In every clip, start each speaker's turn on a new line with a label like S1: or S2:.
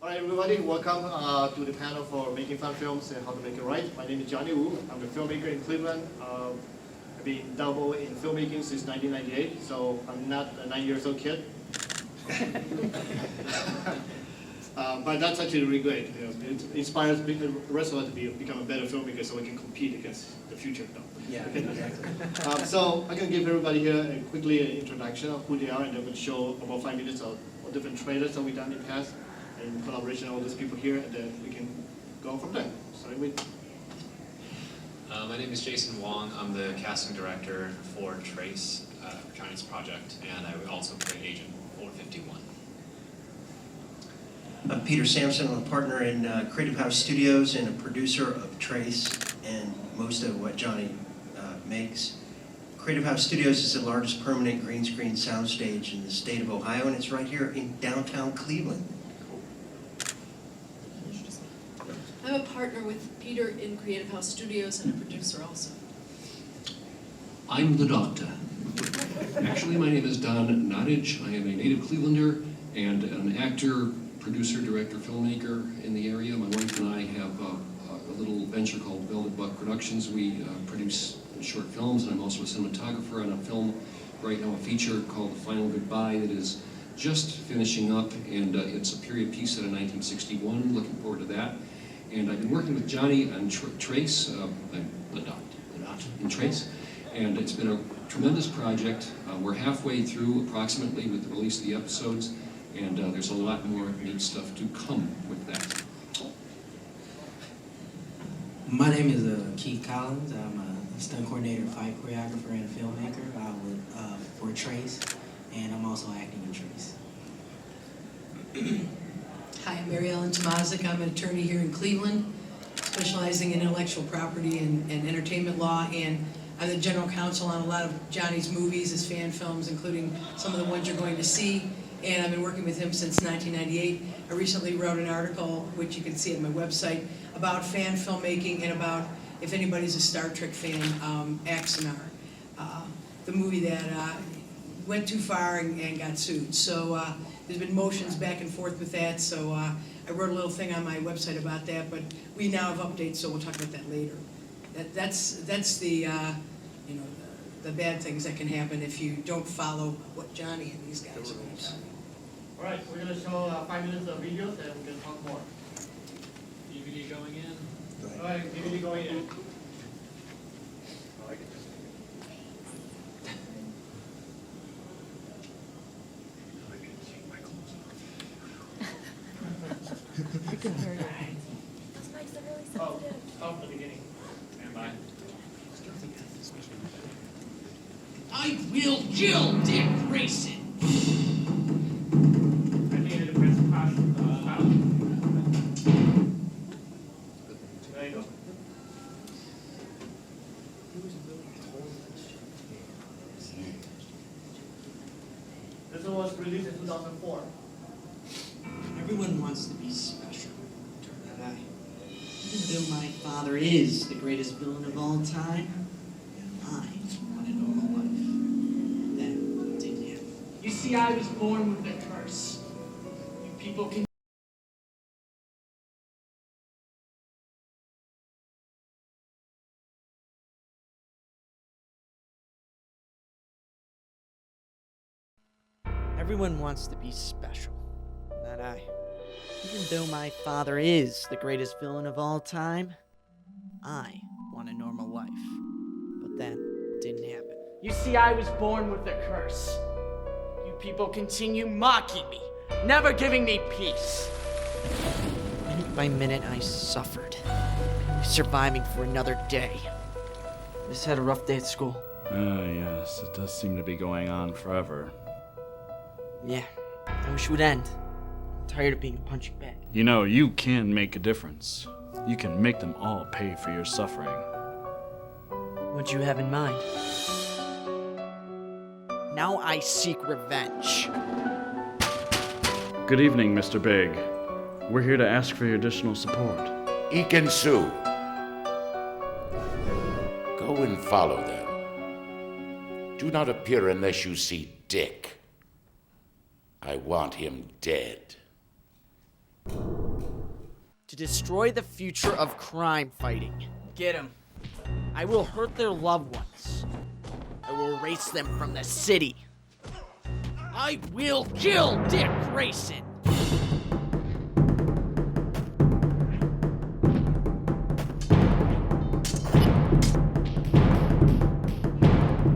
S1: All right, everybody, welcome to the panel for making fun films and how to make it right. My name is Johnny Wu. I'm a filmmaker in Cleveland. I've been double in filmmaking since 1998, so I'm not a 9-year-old kid. But that's actually really great. You know, it inspires the rest of us to become a better filmmaker so we can compete against the future. No.
S2: Yeah,
S1: Okay.
S2: exactly.
S1: So I'm going to give everybody here quickly an introduction of who they are, and then we'll show about 5 minutes of different trailers that we've done in the past, in collaboration with all those people here, and then we can go from there. Starting with.
S3: My name is Jason Wang. I'm the casting director for T.R.A.C.E, Chinese project, and I would also play Agent 451.
S4: I'm Peter Sampson. I'm a partner in Creative House Studios and a producer of T.R.A.C.E and most of what Johnny makes. Creative House Studios is the largest permanent green screen soundstage in the state of Ohio, and it's right here in downtown Cleveland.
S5: I'm a partner with Peter in Creative House Studios and a producer also.
S6: I'm the doctor. Actually, my name is Donn Nottage. I am a native Clevelander and an actor, producer, director, filmmaker in the area. My wife and I have a little venture called Velvet Buck Productions. We produce short films, and I'm also a cinematographer on a film right now, a feature called The Final Goodbye that is just finishing up, and it's a period piece set in 1961. Looking forward to that. And I've been working with Johnny on T.R.A.C.E, I'm the dot in T.R.A.C.E, and it's been a tremendous project. We're halfway through approximately with the release of the episodes, and there's a lot more neat stuff to come with that.
S2: My name is Keith Collins. I'm a stunt coordinator, fight choreographer, and a filmmaker for T.R.A.C.E, and I'm also acting in T.R.A.C.E.
S7: Hi, I'm Mary Ellen Tomazic. I'm an attorney here in Cleveland, specializing in intellectual property and entertainment law, and I'm the general counsel on a lot of Johnny's movies, his fan films, including some of the ones you're going to see, and I've been working with him since 1998. I recently wrote an article, which you can see at my website, about fan filmmaking and about, if anybody's a Star Trek fan, Axanar, the movie that went too far and got sued. So there's been motions back and forth with that, so I wrote a little thing on my website about that, but we now have updates, so we'll talk about that later. That's the, you know, the bad things that can happen if you don't follow what Johnny and these guys are going to tell you.
S1: All right, so we're going to show 5 minutes of videos, and we can talk more.
S3: DVD going in.
S1: All right, DVD going in.
S8: I can hear you. Those mics are really sensitive.
S1: Start from the beginning.
S3: Stand by.
S9: I will kill Dick Grayson.
S1: I think I press pound. There you go. This one was released in 2004.
S9: Everyone wants to be special. And even though my father is the greatest villain of all time, I want a normal life. That didn't happen. You see, I was born with a curse. You people can. Everyone wants to be special. Not I. Even though my father is the greatest villain of all time, I want a normal life. But that didn't happen. You see, I was born with a curse. You people continue mocking me, never giving me peace. Minute by minute, I suffered, surviving for another day. I just had a rough day at school.
S10: Yes, it does seem to be going on forever.
S9: Yeah, I wish it would end. I'm tired of being a punching bag.
S10: You know, you can make a difference. You can make them all pay for your suffering.
S9: What you have in mind? Now I seek revenge.
S10: Good evening, Mr. Big. We're here to ask for your additional support.
S11: Eek Sue. Go and follow them. Do not appear unless you see Dick. I want him dead.
S9: to destroy the future of crime fighting.
S7: Get him.
S9: I will hurt their loved ones. I will erase them from the city. I will kill Dick Grayson.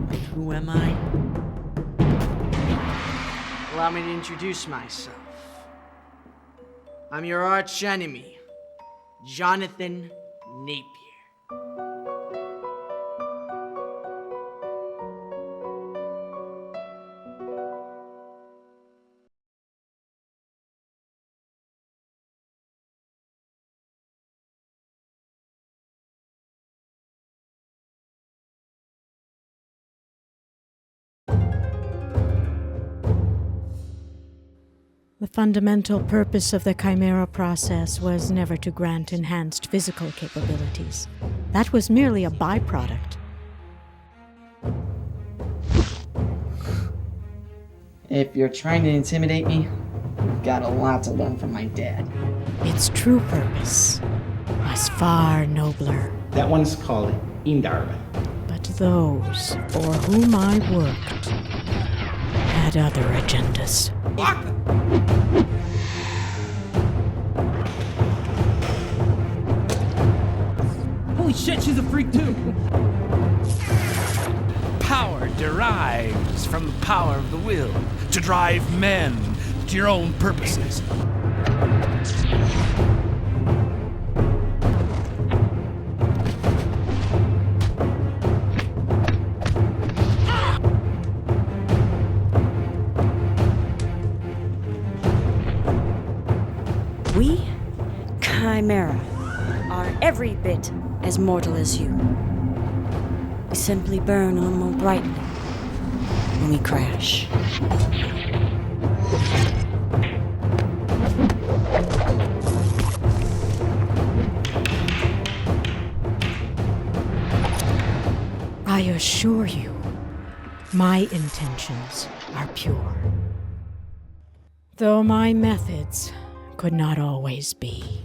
S9: And who am I? Allow me to introduce myself. I'm your arch enemy, Jonathan Napier.
S8: The fundamental purpose of the Chimera process was never to grant enhanced physical capabilities. That was merely a byproduct.
S9: If you're trying to intimidate me, you've got a lot to learn from my dad.
S8: Its true purpose was far nobler.
S12: That one's called Indar.
S8: But those for whom I worked had other agendas.
S13: Holy shit, she's a freak too! Power derives from the power of the will to drive men to your own purposes.
S14: We, Chimera, are every bit as mortal as you. We simply burn a little more brightly when we crash.
S8: I assure you, my intentions are pure. Though my methods could not always be.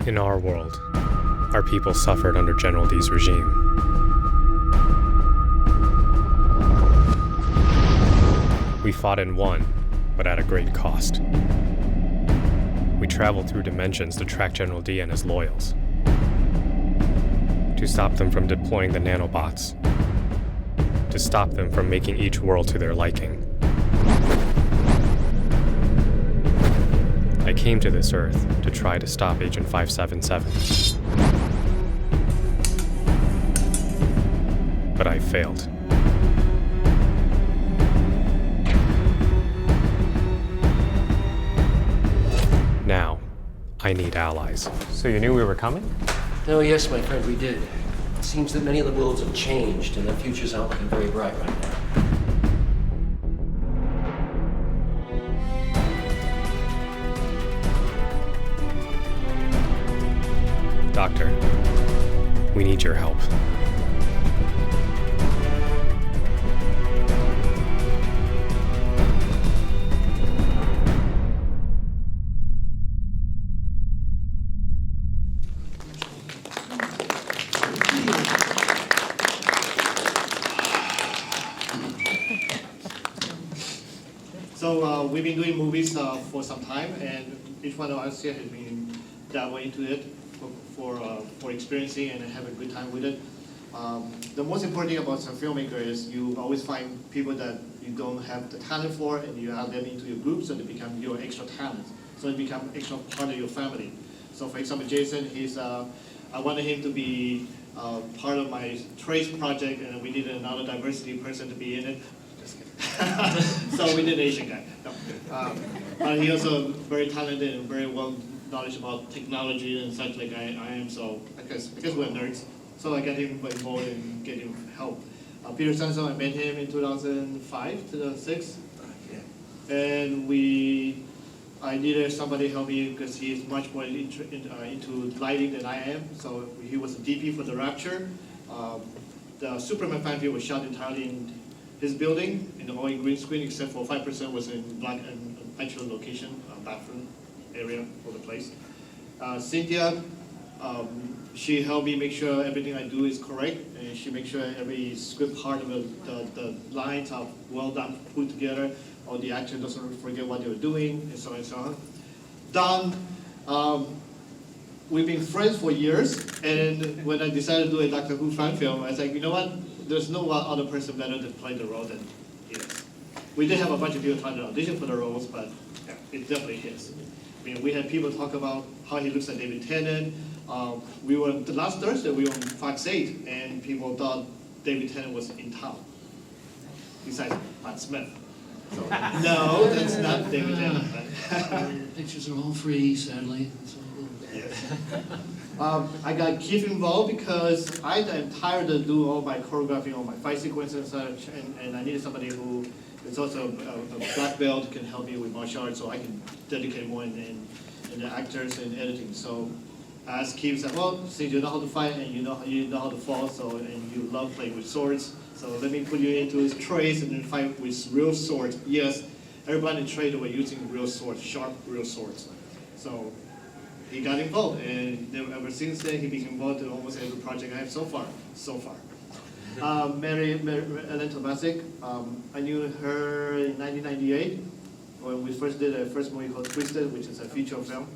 S15: In our world, our people suffered under General D's regime. We fought and won, but at a great cost. We traveled through dimensions to track General D and his loyals, to stop them from deploying the nanobots, to stop them from making each world to their liking. I came to this Earth to try to stop Agent 577. But I failed. Now, I need allies.
S16: So you knew we were coming?
S17: Oh, yes, my friend, we did. It seems that many of the worlds have changed, and the future's not looking very bright right now.
S15: Doctor, we need your help.
S1: So we've been doing movies for some time, and each one of us here has been dabbled into it for experiencing and have a good time with it. The most important thing about a filmmaker is you always find people that you don't have the talent for, and you add them into your group, so they become your extra talent. So they become extra part of your family. So for example, Jason, I wanted him to be part of my T.R.A.C.E project, and we needed another diversity person to be in it. Just kidding. So we did Asian guy. No. But he also very talented and very well knowledge about technology and such like I am. So I guess we're nerds. So I got him involved and get him help. Peter Sampson, I met him in 2005, 2006. And I needed somebody help me because he is much more into lighting than I am. So he was a DP for the Rapture. The Superman fan film was shot entirely in his building, all in green screen, except for 5% was in black and actual location, bathroom area for the place. Cynthia, she helped me make sure everything I do is correct, and she makes sure every script part of the lines are well done, put together, or the actor doesn't forget what they were doing, and so on and so on. Donn, we've been friends for years, and when I decided to do a Doctor Who fan film, I was like, you know what? There's no other person better to play the role than he is. We did have a bunch of people trying to audition for the roles, but yeah, it definitely is. I mean, we had people talk about how he looks like David Tennant. Last Thursday, we were on Fox 8, and people thought David Tennant was in town, besides Matt Smith. So, no, that's not David Tennant.
S6: Pictures are all free, sadly.
S1: I got Keith involved because I am tired of doing all my choreographing, all my fight sequences and such, and I needed somebody who is also a black belt, can help me with martial arts, so I can dedicate more in the actors and editing. So I asked Keith, said, well, since you know how to fight and you know how to fall, and you love playing with swords, so let me put you into T.R.A.C.E and then fight with real swords. Yes, everybody in T.R.A.C.E were using real swords, sharp real swords. So he got involved, and ever since then, he's been involved in almost every project I have so far. Mary Ellen Tomazic, I knew her in 1998 when we first did a first movie called Twisted, which is a feature film.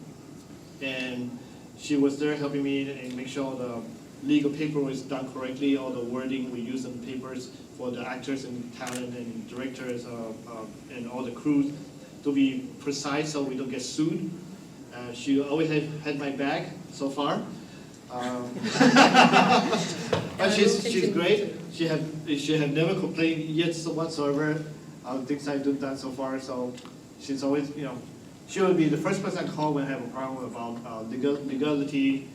S1: And she was there helping me and make sure the legal paper was done correctly, all the wording we use in the papers for the actors and talent and directors and all the crews to be precise so we don't get sued. She always had my back so far. But she's great. She have never complained yet whatsoever of things I've done so far. So she's always, she will be the first person I call when I have a problem about legality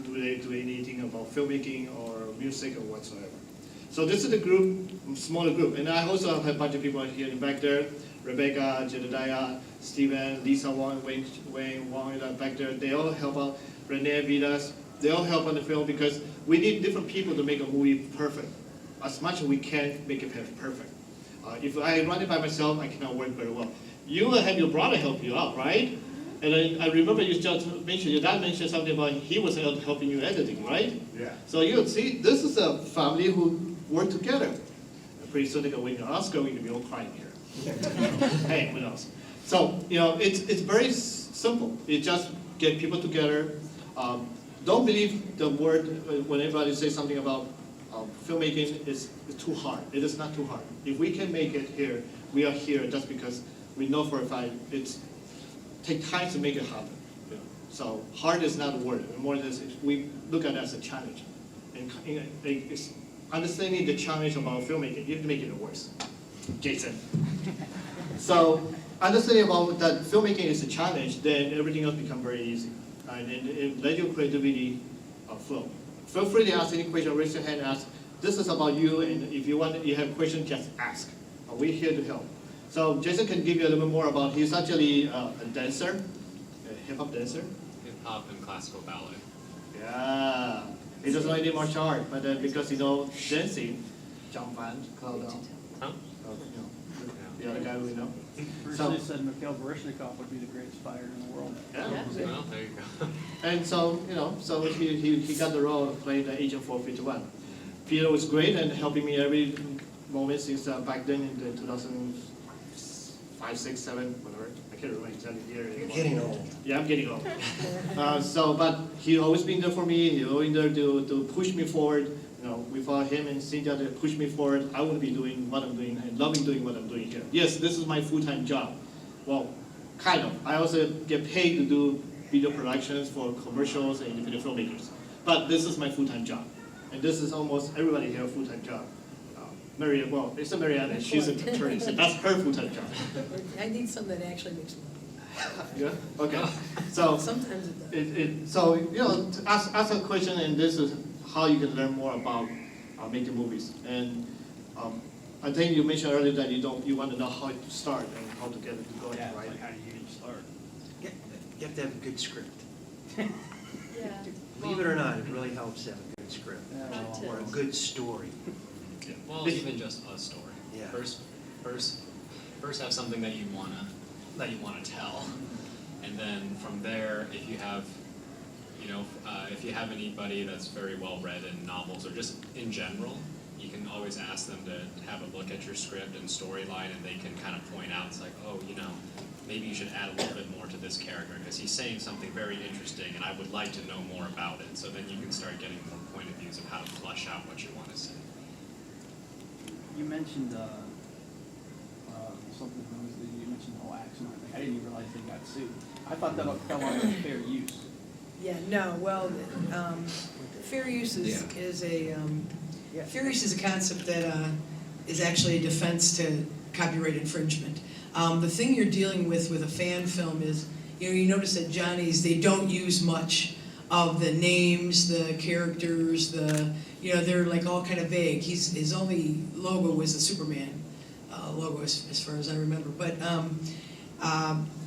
S1: related to anything about filmmaking or music or whatsoever. So this is the group, smaller group. And I also have a bunch of people here in back there. Rebecca, Jedediah, Steven, Lisa Wang, Wang back there. They all help out. Renee Vidas, they all help on the film because we need different people to make a movie perfect. As much as we can make it perfect. If I run it by myself, I cannot work very well. You will have your brother help you out, right? And I remember you just mentioned, your dad mentioned something about he was helping you editing, right? Yeah. So you see, this is a family who work together. Pretty soon they're going to win an Oscar, we're going to be all crying here. Hey, who knows? So, it's very simple. You just get people together. Don't believe the word when everybody says something about filmmaking is too hard. It is not too hard. If we can make it here, we are here just because we know for a fact it's take time to make it happen. So hard is not a word. More than we look at it as a challenge. And it's understanding the challenge about filmmaking, you have to make it worse. Jason. So understanding about that filmmaking is a challenge, then everything else becomes very easy. And it let your creativity flow. Feel free to ask any question, raise your hand and ask. This is about you, and if you have questions, just ask. We're here to help. So Jason can give you a little bit more about, he's actually a dancer, a hip-hop dancer.
S3: Hip-hop and classical ballet.
S1: Yeah. He doesn't know any martial art, but then because he knows dancing, jump band, cloud down.
S3: Huh?
S1: The other guy we know.
S16: Originally said Mikhail Baryshnikov would be the greatest fighter in the world.
S1: Yeah.
S3: Well, there you go.
S1: And so, so he got the role of playing the Agent 451. Peter was great and helping me every moment since back then in 2005, 5, 6, 7, whatever. I can't remember exactly the year anymore.
S4: You're getting old.
S1: Yeah, I'm getting old. But he always been there for me. He always there to push me forward. You know, without him and Cynthia to push me forward, I wouldn't be doing what I'm doing and loving doing what I'm doing here. Yes, this is my full-time job. Well, kind of. I also get paid to do video productions for commercials and independent filmmakers. But this is my full-time job. And this is almost everybody here full-time job. It's a Marietta, she's an attorney, so that's her full-time job.
S7: I need something that actually makes money.
S1: Yeah, okay. So,
S7: Sometimes it does.
S1: so you know, to ask a question, and this is how you can learn more about making movies. And I think you mentioned earlier that you want to know how to start and how to get it to going, right?
S16: Like how do you even start?
S4: You have to have a good script.
S5: Yeah.
S4: Believe it or not, it really helps to have a good script.
S16: Yeah.
S4: Or a good story.
S3: Yeah. Well, even just a story.
S4: Yeah.
S3: First have something that you wanna tell, and then from there, if you have, if you have anybody that's very well read in novels or just in general, you can always ask them to have a look at your script and storyline, and they can kind of point out, it's like, oh, maybe you should add a little bit more to this character because he's saying something very interesting, and I would like to know more about it. So then you can start getting more point of views of how to flesh out what you want to say.
S16: You mentioned something. You mentioned the whole accident thing. I didn't even realize they got sued. I thought that fell under fair use.
S7: Yeah, no, well, fair use is a concept that is actually a defense to copyright infringement. The thing you're dealing with a fan film is, you notice that Johnny's, they don't use much of the names, the characters, they're like all kind of vague. His only logo was the Superman logo as far as I remember. But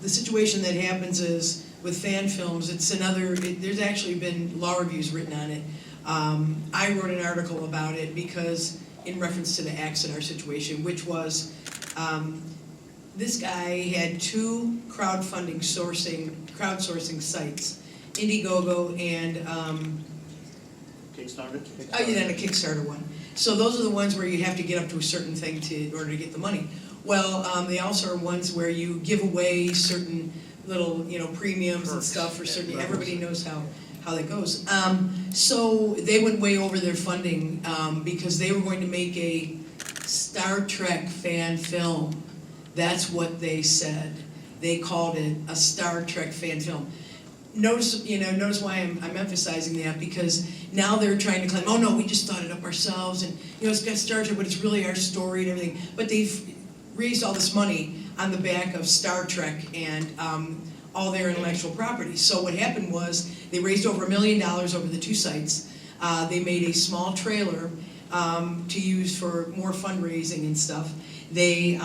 S7: the situation that happens is with fan films, there's actually been law reviews written on it. I wrote an article about it because in reference to the accident situation, which was this guy had 2 crowdsourcing sites, Indiegogo and
S1: Kickstarter?
S7: Oh, yeah, and a Kickstarter one. So those are the ones where you have to get up to a certain thing in order to get the money. Well, they also are ones where you give away certain little, premiums and stuff for certain. Everybody knows how that goes. So they went way over their funding because they were going to make a Star Trek fan film. That's what they said. They called it a Star Trek fan film. Notice why I'm emphasizing that, because now they're trying to claim, oh no, we just thought it up ourselves, and it's got Star Trek, but it's really our story and everything. But they've raised all this money on the back of Star Trek and all their intellectual property. So what happened was they raised over $1 million over the 2 sites. They made a small trailer to use for more fundraising and stuff. They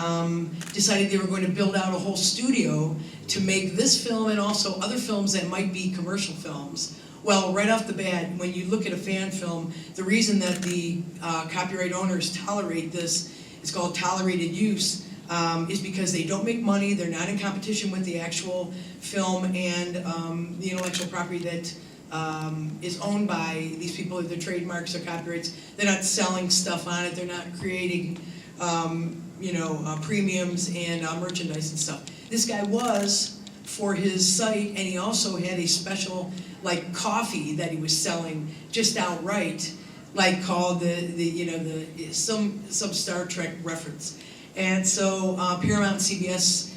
S7: decided they were going to build out a whole studio to make this film and also other films that might be commercial films. Well, right off the bat, when you look at a fan film, the reason that the copyright owners tolerate this, it's called tolerated use, is because they don't make money, they're not in competition with the actual film and the intellectual property that is owned by these people, their trademarks or copyrights. They're not selling stuff on it, they're not creating premiums and merchandise and stuff. This guy was for his site, and he also had a special coffee that he was selling just outright, called some Star Trek reference. And so Paramount and CBS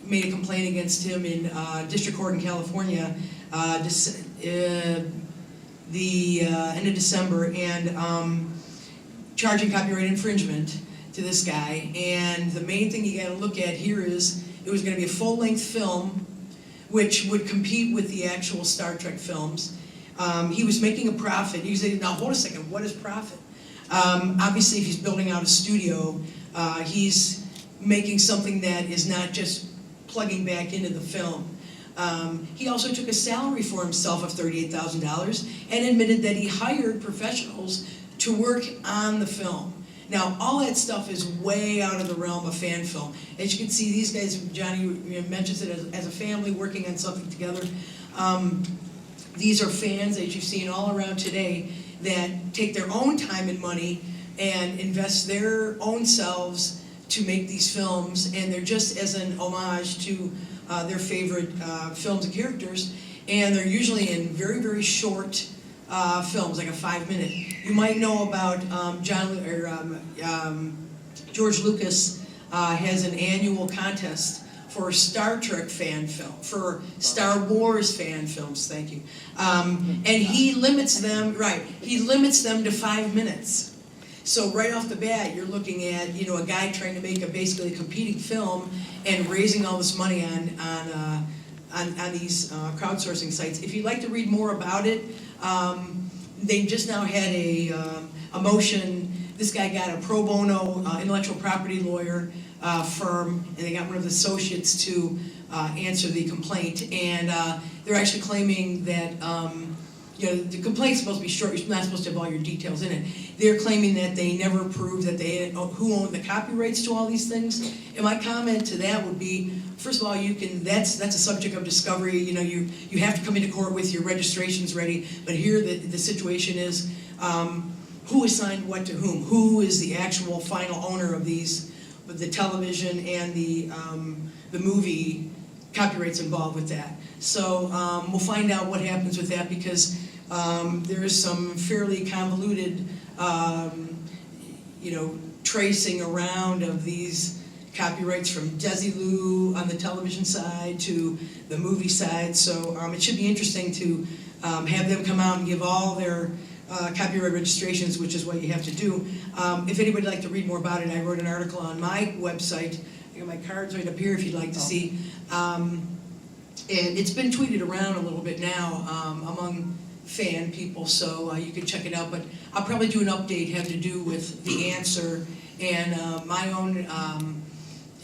S7: made a complaint against him in district court in California the end of December, and charging copyright infringement to this guy. And the main thing you got to look at here is it was going to be a full-length film which would compete with the actual Star Trek films. He was making a profit. He said, now hold a second, what is profit? Obviously, if he's building out a studio, he's making something that is not just plugging back into the film. He also took a salary for himself of $38,000 and admitted that he hired professionals to work on the film. Now, all that stuff is way out of the realm of fan film. As you can see, these guys, Johnny mentions it as a family working on something together. These are fans, as you've seen all around today, that take their own time and money and invest their own selves to make these films, and they're just as an homage to their favorite films and characters, and they're usually in very, very short films, like a 5-minute. You might know about George Lucas has an annual contest for Star Trek fan film, for Star Wars fan films, thank you. And he limits them, he limits them to 5 minutes. So right off the bat, you're looking at, you know, a guy trying to make basically a competing film and raising all this money on these crowdsourcing sites. If you'd like to read more about it, they just now had a motion. This guy got a pro bono intellectual property lawyer firm, and they got one of the associates to answer the complaint. And they're actually claiming that, you know, the complaint's supposed to be short. You're not supposed to have all your details in it. They're claiming that they never proved that who owned the copyrights to all these things. And my comment to that would be, first of all, that's a subject of discovery. You know, you have to come into court with your registrations ready. But here the situation is, who assigned what to whom? Who is the actual final owner of these, the television and the movie copyrights involved with that? So we'll find out what happens with that, because there is some fairly convoluted, you know, tracing around of these copyrights from Desilu on the television side to the movie side. So it should be interesting to have them come out and give all their copyright registrations, which is what you have to do. If anybody would like to read more about it, I wrote an article on my website. I got my cards right up here if you'd like to see. And it's been tweeted around a little bit now among fan people, so you can check it out. But I'll probably do an update having to do with the answer and my own.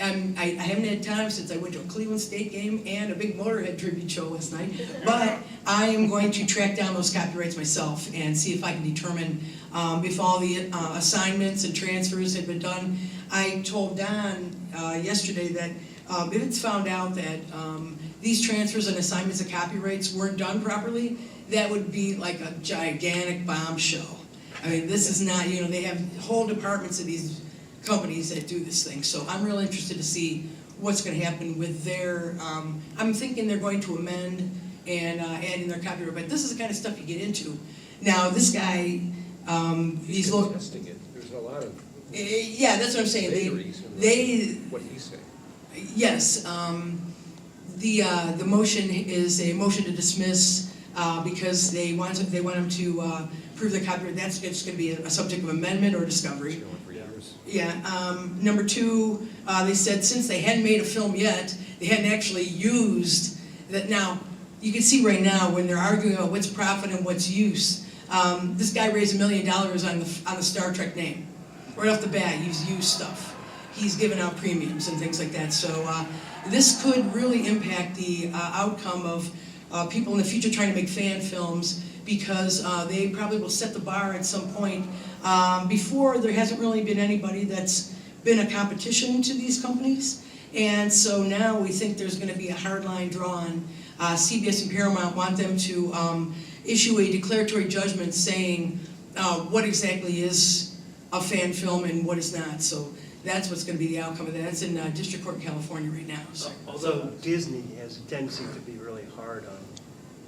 S7: I haven't had time since I went to a Cleveland State game and a big Motorhead tribute show last night, but I am going to track down those copyrights myself and see if I can determine if all the assignments and transfers have been done. I told Donn yesterday that if it's found out that these transfers and assignments of copyrights weren't done properly, that would be like a gigantic bombshell. I mean, this is not, you know, they have whole departments of these companies that do this thing. So I'm really interested to see what's going to happen with their, I'm thinking they're going to amend and add in their copyright, but this is the kind of stuff you get into. Now, this guy, he's
S6: testing it. There's a lot of
S7: yeah, that's what I'm saying.
S6: What do you say?
S7: Yes, the motion is a motion to dismiss because they want him to prove the copyright. That's just going to be a subject of amendment or discovery. Yeah. Number two, they said since they hadn't made a film yet, they hadn't actually used that. Now, you can see right now when they're arguing about what's profit and what's use. This guy raised $1 million on the Star Trek name. Right off the bat, he's used stuff. He's given out premiums and things like that. So this could really impact the outcome of people in the future trying to make fan films, because they probably will set the bar at some point. Before, there hasn't really been anybody that's been a competition to these companies. And so now we think there's going to be a hard line drawn. CBS and Paramount want them to issue a declaratory judgment saying what exactly is a fan film and what is not. So that's what's going to be the outcome of that. It's in District Court in California right now. So.
S4: Although Disney has a tendency to be really hard on,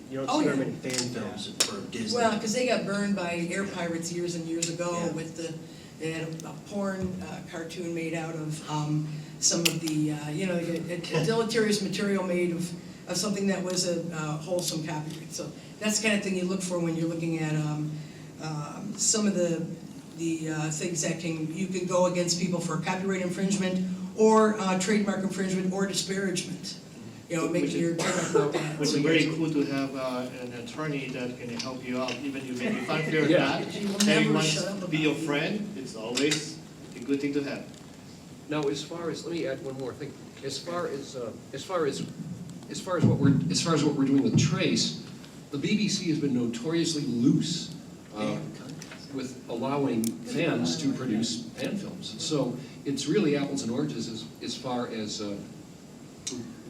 S4: you don't see very many fan films for Disney.
S7: Well, because they got burned by air pirates years and years ago with they had a porn cartoon made out of some of the, you know, a deleterious material made of something that was a wholesome copyright. So that's the kind of thing you look for when you're looking at some of the things that you can go against people for copyright infringement or trademark infringement or disparagement. You know, making your trademark look bad.
S1: Which is very cool to have an attorney that can help you out, even you may be fun fair or not. Everyone to be your friend. It's always a good thing to have.
S6: Now, as far as, let me add one more thing. As far as what we're doing with T.R.A.C.E, the BBC has been notoriously loose with allowing fans to produce fan films. So it's really apples and oranges as far as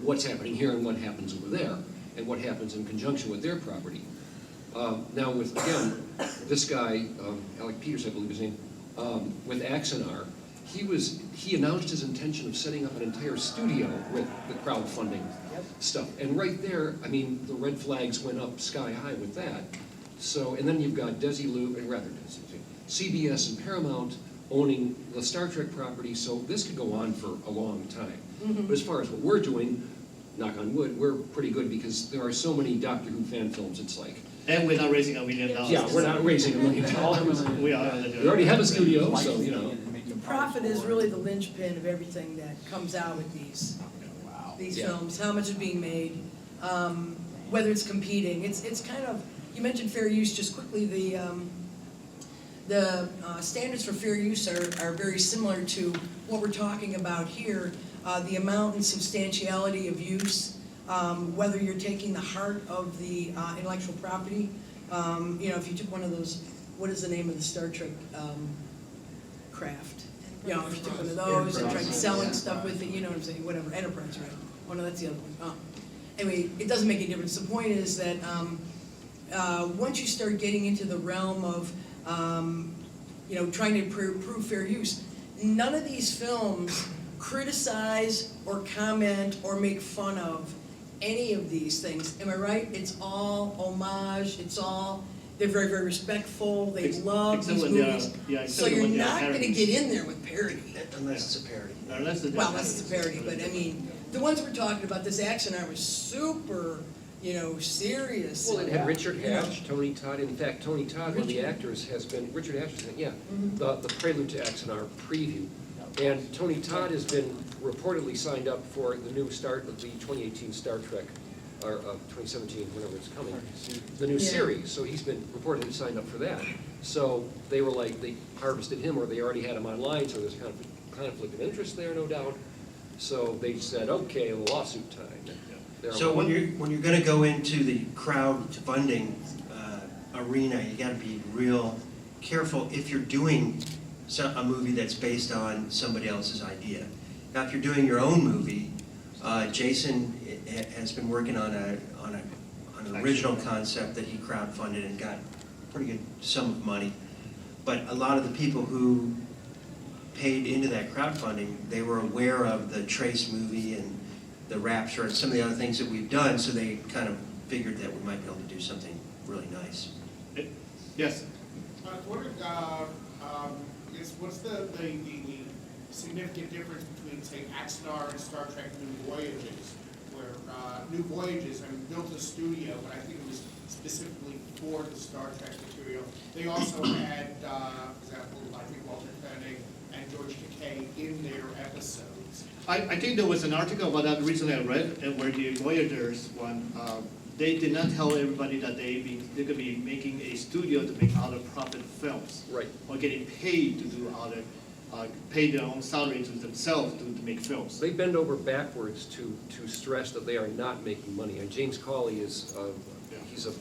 S6: what's happening here and what happens over there, and what happens in conjunction with their property. Now with, again, this guy, Alec Peters, I believe his name, with Axanar, he announced his intention of setting up an entire studio with the crowdfunding stuff. And right there, I mean, the red flags went up sky high with that. So, and then you've got Desilu, and rather CBS and Paramount owning the Star Trek property, so this could go on for a long time. But as far as what we're doing, knock on wood, we're pretty good because there are so many Doctor Who fan films, it's like.
S1: And we're not raising $1 million.
S6: Yeah, we're not raising $1 million.
S1: We are.
S6: We already have a studio, so, you know.
S7: The profit is really the linchpin of everything that comes out with these films, how much is being made, whether it's competing. It's kind of, you mentioned fair use just quickly, the standards for fair use are very similar to what we're talking about here, the amount and substantiality of use, whether you're taking the heart of the intellectual property. You know, if you took one of those, what is the name of the Star Trek craft? You know, if you took one of those and tried selling stuff with it, you know what I'm saying, whatever, Enterprise, right? Oh no, that's the other one. Anyway, it doesn't make any difference. The point is that once you start getting into the realm of, you know, trying to prove fair use, none of these films criticize or comment or make fun of any of these things. Am I right? It's all homage. It's all, they're very, very respectful. They love these movies. So you're not going to get in there with parody.
S4: Unless it's a parody.
S1: Unless
S7: it's a parody, but I mean, the ones we're talking about, this action hour was super, you know, serious.
S17: Well, it had Richard Hatch, Tony Todd. In fact, Tony Todd, one of the actors, has been, Richard Hatch is in it, the prelude to Action Hour preview. And Tony Todd has been reportedly signed up for the new start of the 2018 Star Trek, or 2017, whenever it's coming, the new series. So he's been reportedly signed up for that. So they were like, they harvested him, or they already had him online, so there's kind of conflict of interest there, no doubt. So they said, okay, lawsuit time.
S4: So when you're going to go into the crowdfunding arena, you got to be real careful if you're doing a movie that's based on somebody else's idea. Now, if you're doing your own movie, Jason has been working on an original concept that he crowdfunded and got a pretty good sum of money. But a lot of the people who paid into that crowdfunding, they were aware of the T.R.A.C.E. movie and the Rapture and some of the other things that we've done, so they kind of figured that we might be able to do something really nice.
S1: Yes?
S18: I wondered, what's the significant difference between, say, Axanar and Star Trek New Voyages, where New Voyages, I mean, built a studio, but I think it was specifically for the Star Trek material. They also had, for example, I think Walter Koenig and George Takei in their episodes.
S1: I think there was an article about that recently I read, where the Voyagers one, they did not tell everybody that they're going to be making a studio to make other profit films.
S6: Right.
S1: Or getting paid to do other, pay their own salary to themselves to make films.
S6: They bend over backwards to stress that they are not making money. And James Cawley is, he's a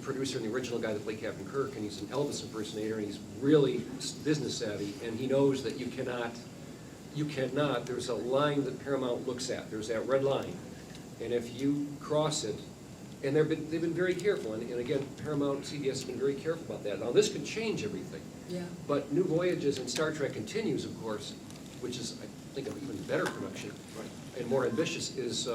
S6: producer and the original guy that played Captain Kirk, and he's an Elvis impersonator, and he's really business savvy, and he knows that you cannot, there's a line that Paramount looks at, there's that red line, and if you cross it, and they've been very careful, and again, Paramount, CBS has been very careful about that. Now this could change everything.
S7: Yeah.
S6: But New Voyages and Star Trek Continues, of course, which is, I think, an even better production and more ambitious, is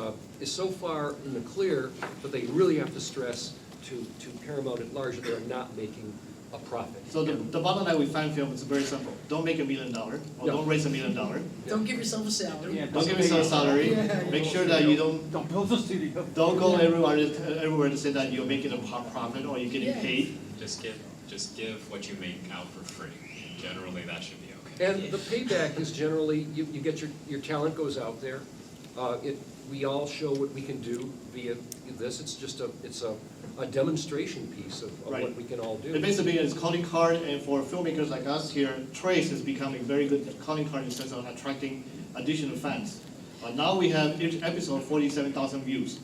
S6: so far in the clear that they really have to stress to Paramount at large that they are not making a profit.
S1: So the bottom line with fan film is very simple. Don't make $1 million, or don't raise $1 million.
S7: Don't give yourself a salary.
S1: Yeah, don't give yourself a salary. Make sure that you don't
S16: build a studio.
S1: Don't go everywhere to say that you're making a profit or you're getting paid.
S3: Just give what you make out for free. Generally, that should be okay.
S6: And the payback is generally you get your talent goes out there. We all show what we can do via this. It's just a demonstration piece of what we can all do.
S1: It basically is calling card, and for filmmakers like us here, T.R.A.C.E. is becoming very good calling card in the sense of attracting additional fans. Now we have each episode 47,000 views,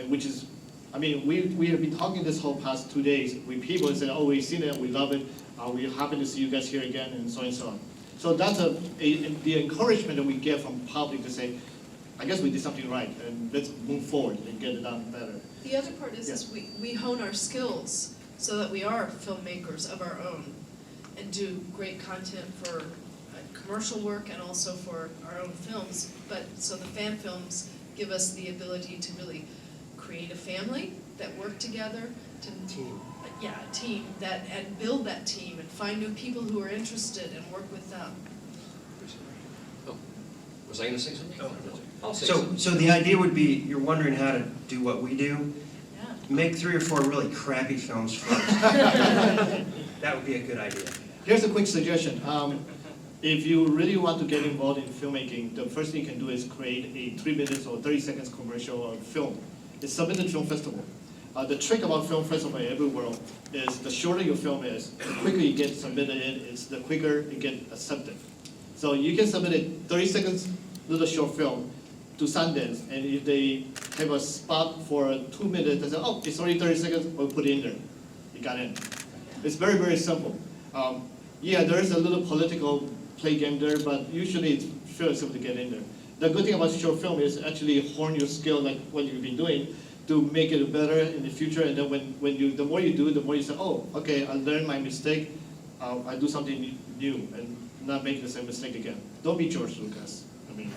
S1: which is, I mean, we have been talking this whole past 2 days with people and saying, oh, we've seen it, we love it, we're happy to see you guys here again, and so on and so on. So that's the encouragement that we get from public to say, I guess we did something right, and let's move forward and get it done better.
S5: The other part is we hone our skills so that we are filmmakers of our own and do great content for commercial work and also for our own films. But, so the fan films give us the ability to really create a family that work together, to a team that, and build that team and find new people who are interested and work with them.
S17: Oh, was I going to say something? Oh, I'll say
S4: So,
S17: something.
S4: so the idea would be, you're wondering how to do what we do?
S5: Yeah.
S4: Make 3 or 4 really crappy films first. That would be a good idea.
S1: Here's a quick suggestion. If you really want to get involved in filmmaking, the first thing you can do is create a 3 minutes or 30 seconds commercial or film. It's submitted to film festival. The trick about film festival everywhere is the shorter your film is, the quicker you get submitted in, it's the quicker it gets accepted. So you can submit a 30 seconds little short film to Sundance, and if they have a spot for 2 minutes, they say, oh, it's only 30 seconds, we'll put it in there. You got in. It's very, very simple. Yeah, there is a little political play game there, but usually it's fairly simple to get in there. The good thing about short film is actually hone your skill like what you've been doing to make it better in the future, and then the more you do, the more you say, oh, okay, I learned my mistake, I do something new, and not make the same mistake again. Don't be George Lucas. I mean,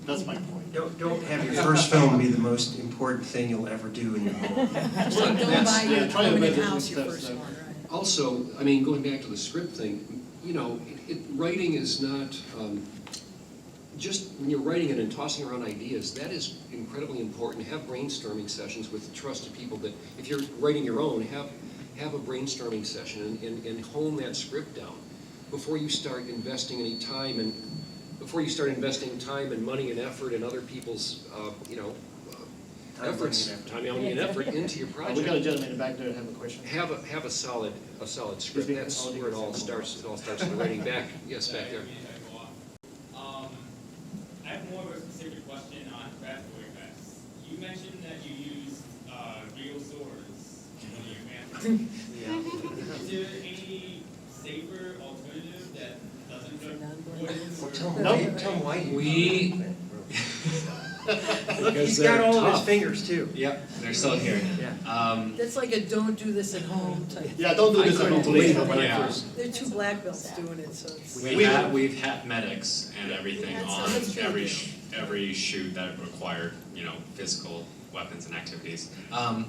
S1: that's my point.
S4: Don't have your first film be the most important thing you'll ever do in your whole life.
S7: So don't buy your
S1: try to
S7: permanent
S1: make
S7: house
S1: it
S7: your
S1: steps,
S7: first one, right?
S6: Also, I mean, going back to the script thing, you know, writing is not, just when you're writing it and tossing around ideas, that is incredibly important. Have brainstorming sessions with trusted people that, if you're writing your own, have a brainstorming session and hone that script down before you start investing any time and time and money and effort and other people's, efforts, time, money, and effort into your project.
S1: We got a gentleman in the back there that have a question.
S6: Have a solid script. That's where it all starts. It all starts in the writing. Back, yes, back there.
S19: I have more of a specific question on craft effects. You mentioned that you used real swords in your fan.
S4: Yeah.
S19: Is there any safer alternative that doesn't put poisons?
S4: Well, tell him why you Look, he's
S6: Because
S4: got
S6: they're
S4: all of his
S6: tough.
S4: fingers too.
S3: Yep, they're still here.
S4: Yeah.
S7: That's like a don't do this at home type.
S1: Yeah, don't do this at home, please.
S3: Yeah.
S7: They're 2 black belts doing it, so it's.
S3: We've had medics and everything
S7: Yeah,
S3: on
S7: that's true.
S3: every shoot that required, physical weapons and activities. I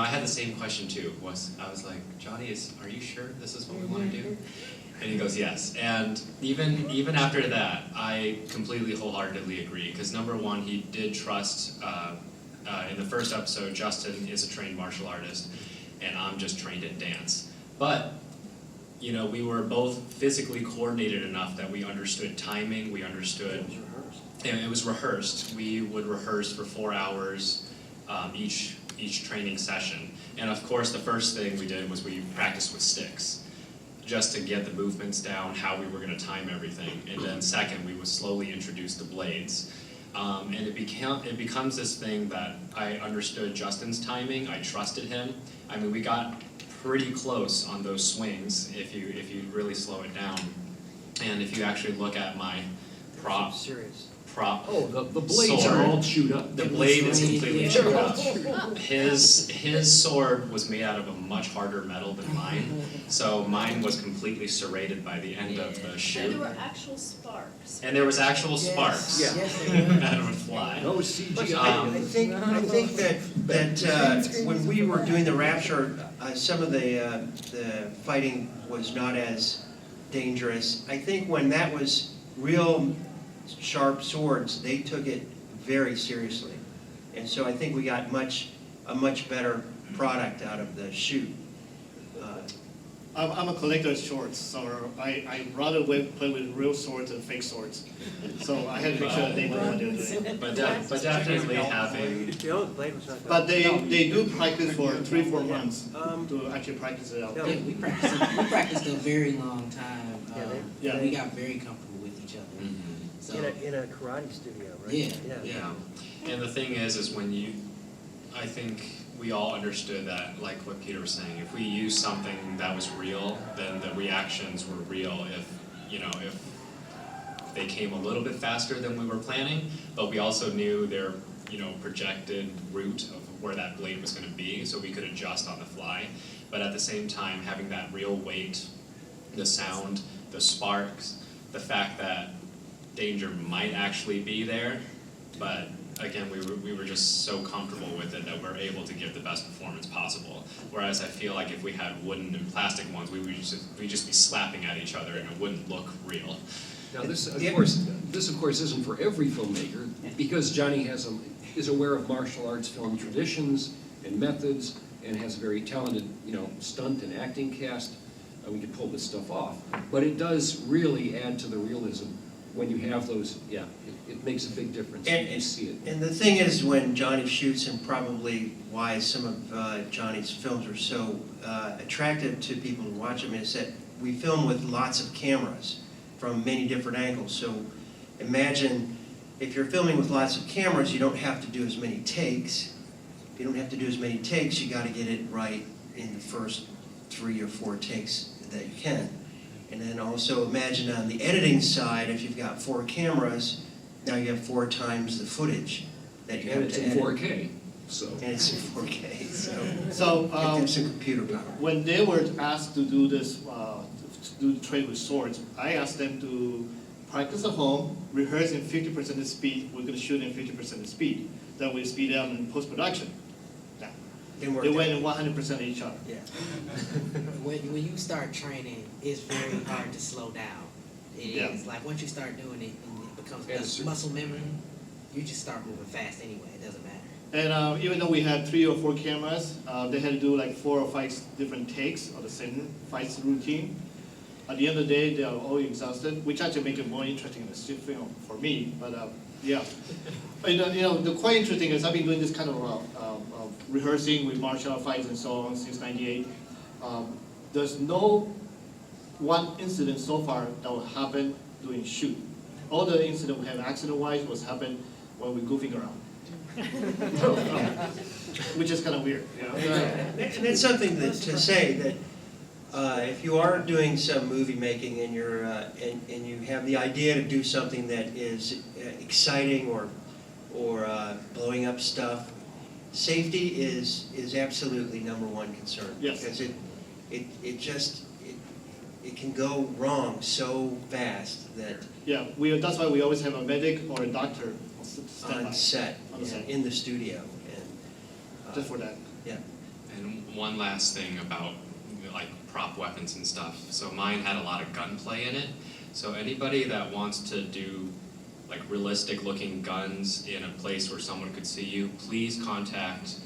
S3: had the same question too. I was like, Johnny, are you sure this is what we want to do? And he goes, yes. And even after that, I completely wholeheartedly agree. Because number one, he did trust. In the first episode, Justin is a trained martial artist, and I'm just trained in dance. But we were both physically coordinated enough that we understood timing. We understood. It was rehearsed. We would rehearse for 4 hours each training session. And of course, the first thing we did was we practiced with sticks, just to get the movements down, how we were going to time everything. And then second, we would slowly introduce the blades. And it becomes this thing that I understood Justin's timing, I trusted him. I mean, we got pretty close on those swings if you really slow it down. And if you actually look at my prop.
S4: Serious.
S6: Oh, the blades
S3: sword,
S6: are all chewed up.
S3: The blade is completely chewed up. His sword was made out of a much harder metal than mine, so mine was completely serrated by the end of the
S5: And
S3: shoot.
S5: there were actual sparks.
S3: And there was actual sparks that would fly.
S6: No CGI.
S4: I think that when we were doing the Rapture, some of the fighting was not as dangerous. I think when that was real sharp swords, they took it very seriously, and so I think we got a much better product out of the shoot.
S1: I'm a collector of swords, so I rather play with real swords than fake swords. So I had to make sure that they know what they're doing.
S3: But definitely having.
S1: But they do practice for 3-4 months to actually practice it out.
S2: Yeah, we practiced a very long time. We got very comfortable with each other.
S3: Mm-hmm.
S2: So,
S4: In a karate studio, right?
S3: Yeah. And the thing is when I think we all understood that, like what Peter was saying, if we used something that was real, then the reactions were real if they came a little bit faster than we were planning, but we also knew their, projected route of where that blade was going to be, so we could adjust on the fly. But at the same time, having that real weight, the sound, the sparks, the fact that danger might actually be there, but again, we were just so comfortable with it that we're able to give the best performance possible. Whereas I feel like if we had wooden and plastic ones, we'd just be slapping at each other and it wouldn't look real.
S17: Now this of course isn't for every filmmaker, because Johnny is aware of martial arts film traditions and methods, and has a very talented, stunt and acting cast. We can pull this stuff off, but it does really add to the realism when you have those. Yeah, it makes a big difference.
S4: And
S17: you see it.
S4: And the thing is, when Johnny shoots, and probably why some of Johnny's films are so attractive to people who watch them, is that we film with lots of cameras from many different angles. So imagine if you're filming with lots of cameras, you don't have to do as many takes. If you don't have to do as many takes, you got to get it right in the first 3 or 4 takes that you can. And then also imagine on the editing side, if you've got 4 cameras, now you have 4 times the footage that you have to edit.
S17: And it's in 4K. So.
S4: And it's in 4K.
S1: So
S4: some computer power.
S1: When they were asked to do this, to do the trade with swords, I asked them to practice at home, rehearse in 50% of the speed. We're going to shoot in 50% of the speed. Then we speed up in post-production. They went in 100% each other.
S2: Yeah. when you start training, it's very hard to slow down. It is. Like once you start doing it, and it becomes muscle memory, you just start moving fast anyway. It doesn't matter.
S1: And even though we had 3 or 4 cameras, they had to do like 4 or 5 different takes of the same fight routine. At the end of the day, they are all exhausted, which actually make it more interesting in the film for me. But yeah, the quite interesting is I've been doing this kind of rehearsing with martial art fights and so on since '98. There's no one incident so far that will happen during shoot. All the incident we have accident-wise was happen when we're goofing around. Which is kind of weird.
S4: And it's something to say that if you are doing some movie making and you're and you have the idea to do something that is exciting or blowing up stuff, safety is absolutely #1 concern.
S1: Yes.
S4: Because it can go wrong so fast that.
S1: Yeah, that's why we always have a medic or a doctor
S4: on set, in the studio, and
S1: just for that.
S4: Yeah.
S3: And one last thing about like prop weapons and stuff. So mine had a lot of gunplay in it. So anybody that wants to do like realistic looking guns in a place where someone could see you, please contact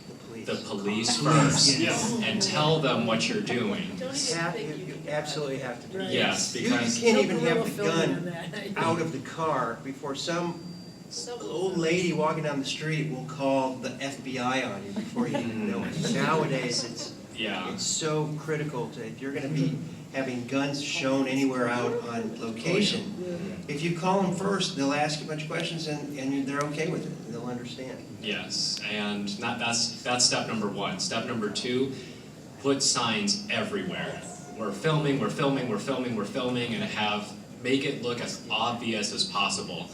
S3: the police first and tell them what you're doing.
S4: You absolutely have to do that.
S3: Yes, because
S4: you can't even have the gun out of the car before some old lady walking down the street will call the FBI on you before you even know it. Nowadays, it's so critical to, if you're going to be having guns shown anywhere out on location, if you call them first, they'll ask you a bunch of questions and they're okay with it. They'll understand.
S3: Yes, and that's step #1. Step #2, put signs everywhere. We're filming, we're filming, we're filming, we're filming, and make it look as obvious as possible.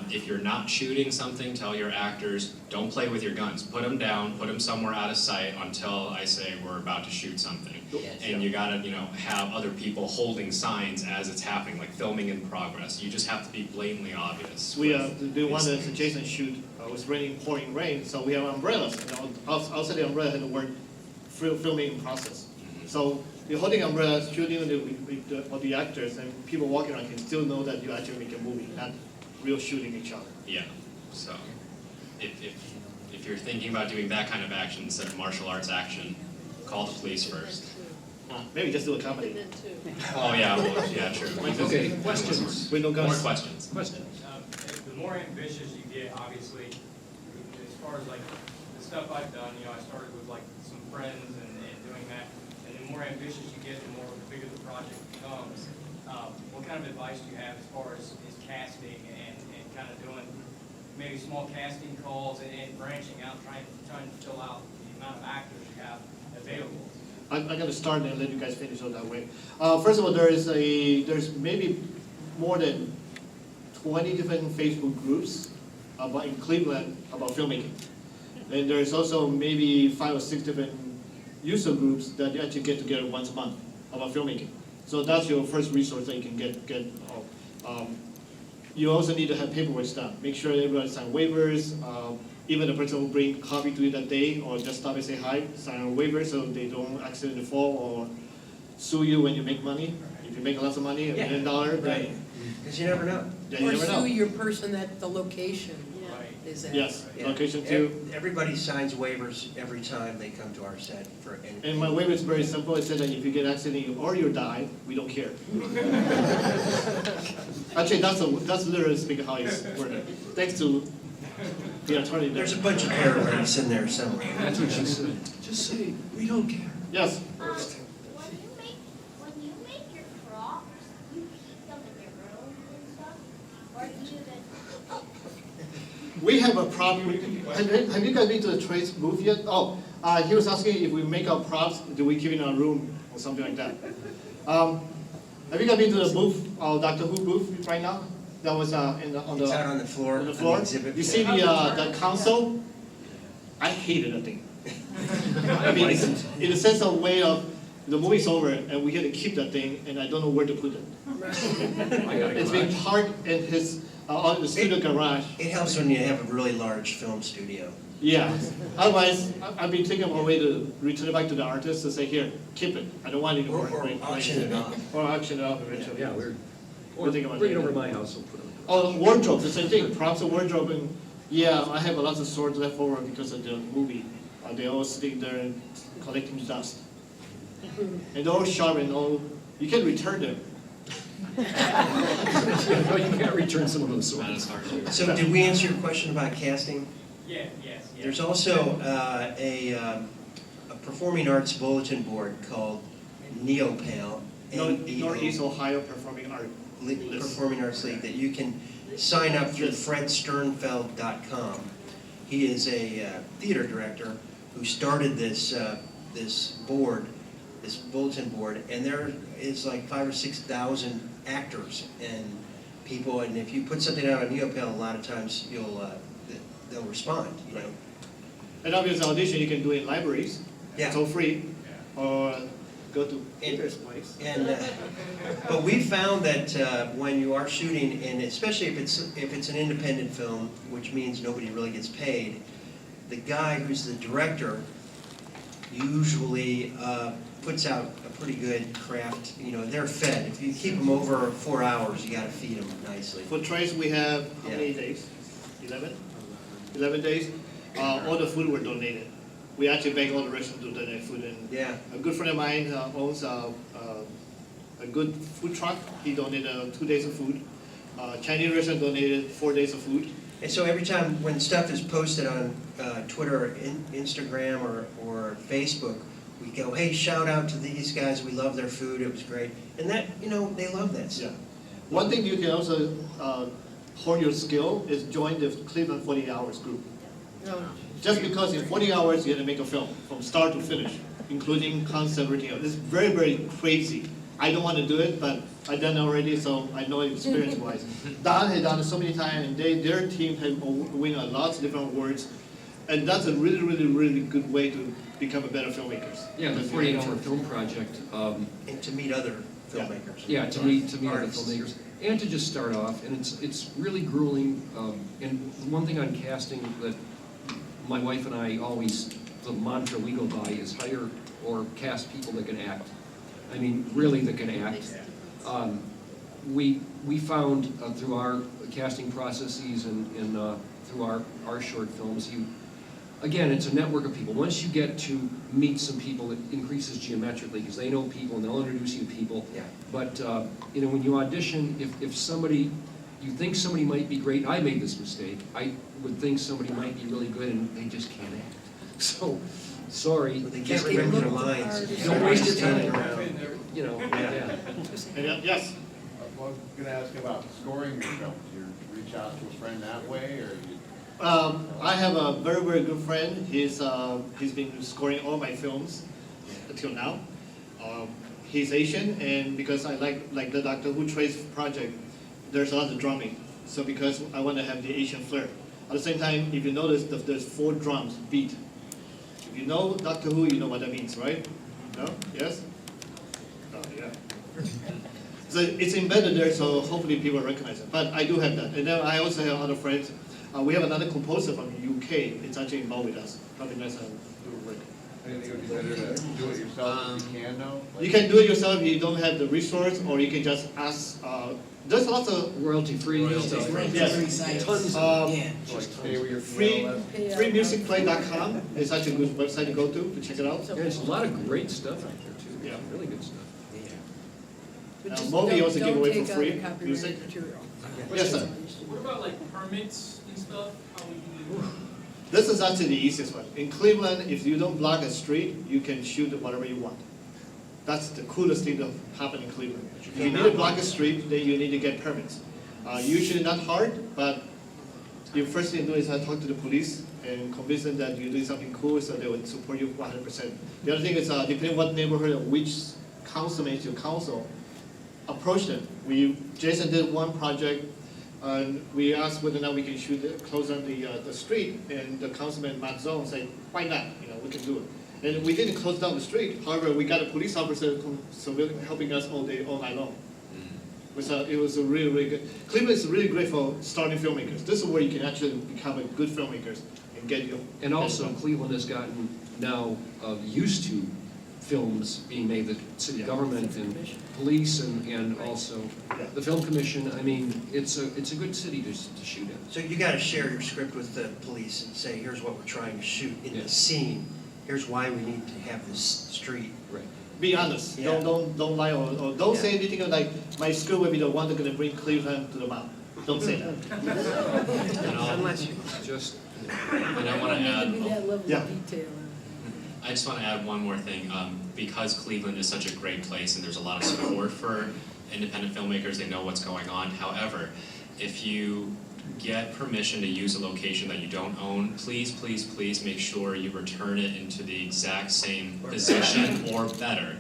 S3: If you're not shooting something, tell your actors, don't play with your guns. Put them down, put them somewhere out of sight until I say we're about to shoot something. And you gotta, have other people holding signs as it's happening, like filming in progress. You just have to be blatantly obvious.
S1: The one that Jason shoot was pouring rain, so we have umbrellas. Outside the umbrella had the word filming in process. So you're holding umbrellas, shooting with the actors, and people walking around can still know that you actually make a movie, not real shooting each other.
S3: Yeah. So if you're thinking about doing that kind of action instead of martial arts action, call the police first.
S1: Maybe just do a comedy.
S3: Oh yeah, yeah, true.
S17: Okay, questions.
S1: With no guns.
S3: More questions.
S19: The more ambitious you get, obviously, as far as like the stuff I've done, I started with like some friends and doing that, and the more ambitious you get, the bigger the project becomes. What kind of advice do you have as far as casting and kind of doing maybe small casting calls and branching out, trying to fill out the amount of actors you have available?
S1: I'm going to start and let you guys finish on that way. First of all, there's maybe more than 20 different Facebook groups in Cleveland about filmmaking. And there's also maybe 5 or 6 different user groups that actually get together once a month about filmmaking. So that's your first resource that you can get. You also need to have paperwork done. Make sure everyone sign waivers. Even the person who bring coffee to you that day or just stop and say hi, sign a waiver so they don't accidentally fall or sue you when you make money. If you make lots of money, $1 million,
S4: Right. Because you never know.
S1: Yeah, you
S7: Or
S1: never know.
S7: sue your person at the location is at.
S1: Yes,
S4: Yeah.
S1: location too.
S4: Everybody signs waivers every time they come to our set for any.
S1: And my waiver is very simple. It said that if you get accident or you die, we don't care. Actually, that's literally speaking how it's worded. Thanks to the attorney.
S4: There's a bunch of paragraphs in there somewhere.
S6: That's what she said. Just say, we don't care.
S1: Yes.
S20: When you make your props, you keep them in your room and stuff, or do you then?
S1: We have a problem. Have you guys been to the T.R.A.C.E booth yet? Oh, he was asking if we make our props, do we keep it in our room or something like that? Have you guys been to the booth, Doctor Who booth right now? That was
S4: It's out on the floor.
S1: On the floor.
S4: exhibit.
S1: You see the console? I hated that thing. I mean, in the sense of way of the movie's over and we had to keep that thing, and I don't know where to put it. It's being parked in his on the studio garage.
S4: It helps when you have a really large film studio.
S1: Yeah. Otherwise, I've been thinking of a way to return it back to the artist and say, here, keep it. I don't want it anymore.
S4: Or auction it off.
S1: Or auction it off eventually.
S17: Yeah,
S1: We're thinking about
S17: bring it
S1: doing
S17: over to
S1: that.
S17: my house and put it.
S1: Oh, wardrobe, the same thing. Props of wardrobe, and yeah, I have a lot of swords left over because of the movie. They all sitting there and collecting dust. And they're all sharp and all. You can return them.
S17: No, you can't return some of those swords.
S4: So did we answer your question about casting?
S19: Yes.
S4: There's also a performing arts bulletin board called NeoPal.
S1: Northeast Ohio Performing Arts
S4: Performing Arts League that you can sign up through fredsternfeld.com. He is a theater director who started this board, this bulletin board, and there is like 5,000 or 6,000 actors and people, and if you put something out on NeoPal, a lot of times they'll respond, you know.
S1: And obviously audition you can do in libraries.
S4: Yeah.
S1: It's all free. Or go to Peter's place.
S4: But we found that when you are shooting, and especially if it's an independent film, which means nobody really gets paid, the guy who's the director usually puts out a pretty good craft. You know, they're fed. If you keep them over 4 hours, you got to feed them nicely.
S1: For T.R.A.C.E we have how many days? 11 days. All the food were donated. We actually beg all the restaurants to donate food, and a good friend of mine owns a good food truck. He donated 2 days of food. Chinese restaurant donated 4 days of food.
S4: And so every time when stuff is posted on Twitter, or Instagram, or Facebook, we go, hey, shout out to these guys. We love their food. It was great. And that, you know, they love that stuff.
S1: Yeah. One thing you can also hone your skill is join the Cleveland 40 Hours group. Just because in 40 hours you have to make a film from start to finish, including concept, everything else. It's very, very crazy. I don't want to do it, but I've done it already, so I know it experience-wise. Donn had done it so many times, and their team has won a lot of different awards, and that's a really, really, really good way to become a better filmmakers.
S6: Yeah, the 48-hour film project.
S4: And to meet other filmmakers.
S6: Yeah, to meet other filmmakers, and to just start off, and it's really grueling. And one thing on casting that my wife and I always, the mantra we go by is hire or cast people that can act. I mean, really that can act. We found through our casting processes and through our short films, again, it's a network of people. Once you get to meet some people, it increases geometrically because they know people and they'll introduce you to people.
S4: Yeah.
S6: But you know, when you audition, if somebody, you think somebody might be great, I made this mistake. I would think somebody might be really good and they just can't act. So, sorry.
S4: They can't remember their lines.
S6: Don't waste your time.
S4: Around.
S6: You know,
S1: Yes.
S21: I was going to ask about scoring your films. You reach out to a friend that way, or you?
S1: I have a very, very good friend. He's been scoring all my films until now. He's Asian, and because I like the Doctor Who T.R.A.C.E project, there's a lot of drumming. So because I want to have the Asian flair. At the same time, if you notice, there's 4 drums beat. If you know Doctor Who, you know what that means, right? No? Yes? Oh, yeah. So it's embedded there, so hopefully people recognize it. But I do have that. And then I also have other friends. We have another composer from the UK. It's actually involved with us. Probably nice to do work.
S21: I think it would be better to do it yourself if you can, though.
S1: You can do it yourself if you don't have the resource, or you can just ask. There's lots of
S17: royalty-free stuff.
S1: Yes.
S2: sites.
S17: Tons
S2: Yeah.
S17: of
S21: So like stay with your
S1: Free,
S21: piano.
S1: freemusicplay.com is actually a good website to go to check it out.
S17: Yeah, there's a lot of great stuff out there too.
S1: Yeah.
S17: Really good stuff.
S7: But just
S1: Moby
S7: don't-
S1: also give
S7: don't
S1: away
S7: take
S1: for
S7: out
S1: free
S7: the copyrighted
S1: music.
S7: material.
S1: Yes, sir.
S19: What about like permits and stuff? How would you do that?
S1: This is actually the easiest one. In Cleveland, if you don't block a street, you can shoot whatever you want. That's the coolest thing to happen in Cleveland. If you need to block a street, then you need to get permits. Usually not hard, but the first thing to do is talk to the police and convince them that you're doing something cool, so they would support you 100%. The other thing is, depending what neighborhood or which councilman is your council, approach them. Jason did one project, and we asked whether or not we can close down the street, and the councilman Matt Zone said, why not? We can do it. And we didn't close down the street. However, we got a police officer helping us all night long. It was a really, really good. Cleveland is really great for starting filmmakers. This is where you can actually become a good filmmakers and get your.
S17: And also, Cleveland has gotten now used to films being made, the city government and police and also the film commission. I mean, it's a good city to shoot in.
S4: So you gotta share your script with the police and say, here's what we're trying to shoot in this scene. Here's why we need to have this street.
S17: Right.
S1: Be honest.
S4: Yeah.
S1: Don't lie or don't say anything like my school will be the one that's going to bring Cleveland to the map. Don't say that.
S17: Unless you just.
S3: And I want to add.
S7: Be that level
S1: Yeah.
S7: of detail.
S3: I just want to add one more thing. Because Cleveland is such a great place and there's a lot of support for independent filmmakers, they know what's going on. However, if you get permission to use a location that you don't own, please, please, please make sure you return it into the exact same position or better.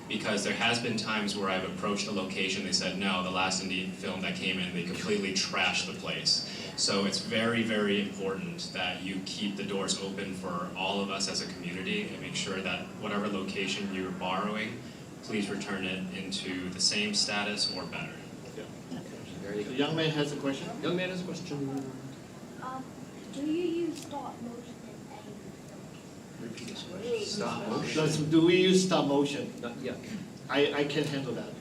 S3: Because there has been times where I've approached a location, they said, no, the last indie film that came in, they completely trashed the place. So it's very, very important that you keep the doors open for all of us as a community and make sure that whatever location you're borrowing, please return it into the same status or better.
S1: The young man has a question.
S17: Young man has a question.
S20: Do you use stop motion in any films?
S17: Repeat this question. Stop motion.
S1: Do we use stop motion?
S17: Not yet.
S1: I can't handle that.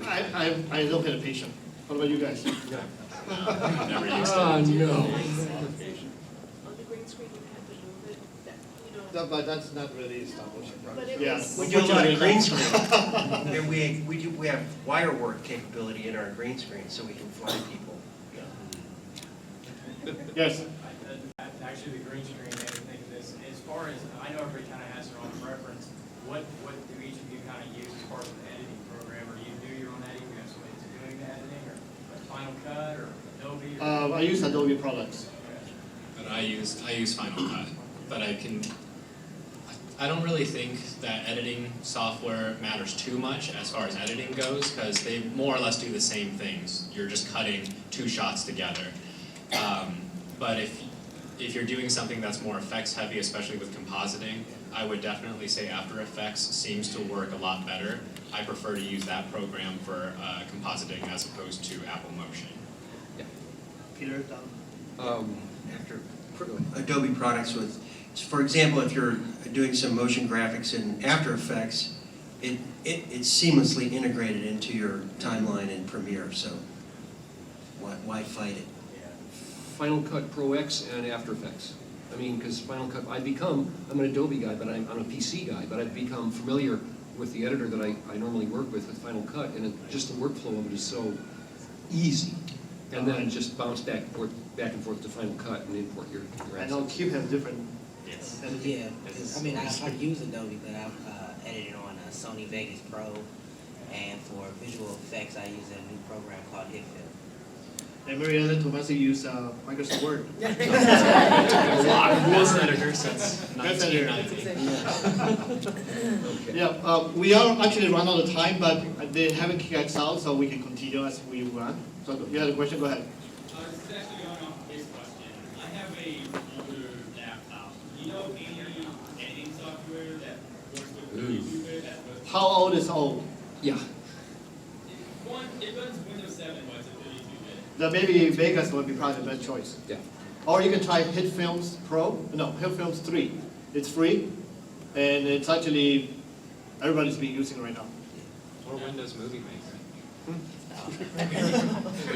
S1: I don't have the patience. What about you guys?
S3: Never used it.
S17: Oh, no.
S5: On the green screen, you have to move it,
S1: No, but that's not really stop motion.
S5: But it
S1: Yeah.
S5: was-
S4: We do a lot of green screen. And we have wire work capability in our green screen, so we can fly people.
S1: Yes.
S19: Actually, the green screen made me think of this. As far as, I know everybody kind of has their own preference. What do each of you kind of use as far as an editing program? Or do you do your own editing? Do you have somebody that's doing the editing, or Final Cut, or Adobe?
S1: I use Adobe products.
S3: But I use Final Cut, but I don't really think that editing software matters too much as far as editing goes, because they more or less do the same things. You're just cutting two shots together. But if you're doing something that's more effects heavy, especially with compositing, I would definitely say After Effects seems to work a lot better. I prefer to use that program for compositing as opposed to Apple Motion.
S17: Yeah.
S1: Peter,
S4: After Adobe products with, for example, if you're doing some motion graphics in After Effects, it's seamlessly integrated into your timeline in Premiere, so why fight it?
S17: Final Cut Pro X and After Effects. I mean, because Final Cut, I'm an Adobe guy, but I'm a PC guy, but I've become familiar with the editor that I normally work with Final Cut, and just the workflow of it is so easy. And then just bounce back and forth to Final Cut and import your
S1: I know Cube has different.
S3: Yes.
S2: Yeah, 'cause, I mean, I use Adobe, but I've edited on a Sony Vegas Pro, and for visual effects, I use a new program called HitFilm.
S1: And Mariana Tomazic use Microsoft Word.
S3: A lot of best editors since
S1: Best editor.
S3: 1990.
S1: Yeah, we are actually run out of time, but they haven't kicked us out, so we can continue as we run. So you had a question, go ahead.
S10: This is actually going on his question. I have a older laptop. Do you know any editing software that works with YouTube that
S1: How old is old?
S17: Yeah.
S10: It runs Windows 7, but it's a 32-bit.
S1: Then maybe Vegas would be probably the best choice.
S17: Yeah.
S1: Or you can try Hit Films Pro. No, Hit Films 3. It's free, and it's actually everybody's been using it right now.
S3: Or Windows Movie Maker.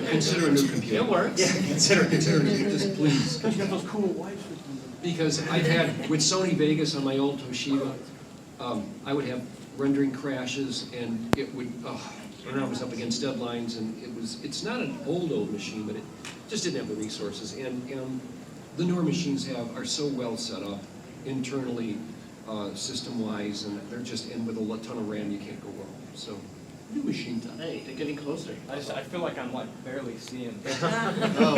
S17: Consider a new computer.
S3: It works.
S17: Yeah, consider just please.
S16: Because you got those cool wipes.
S17: Because I've had, with Sony Vegas on my old Toshiba, I would have rendering crashes and it would, when I was up against deadlines and it's not an old machine, but it just didn't have the resources. And the newer machines are so well set up internally, system-wise, and they're just, and with a ton of RAM, you can't go wrong. So, new machine time.
S1: Hey, they're getting closer.
S10: I feel like I'm like barely seeing.
S1: No.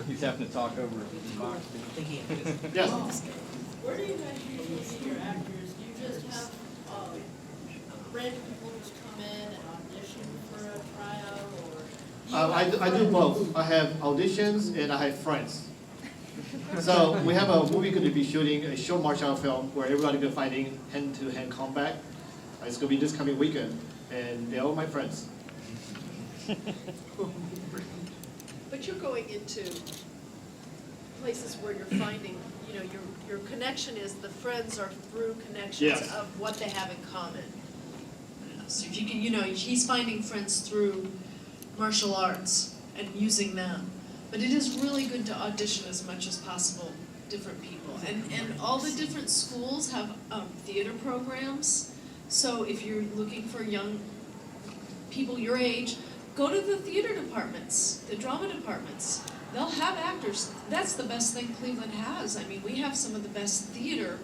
S10: He's having to talk over the box.
S1: Yes.
S11: Where do you guys usually see your actors? Do you just have random people just come in and audition for a tryout, or?
S1: I do both. I have auditions and I have friends. So we have a movie going to be shooting, a short martial art film where everybody going to fighting hand-to-hand combat. It's going to be this coming weekend, and they're all my friends.
S5: But you're going into places where you're finding, your connection is the friends are through connections
S1: Yes.
S5: of what they have in common. So if you can, he's finding friends through martial arts and using them. But it is really good to audition as much as possible different people. And all the different schools have theater programs. So if you're looking for young people your age, go to the theater departments, the drama departments. They'll have actors. That's the best thing Cleveland has. I mean, we have some of the best theater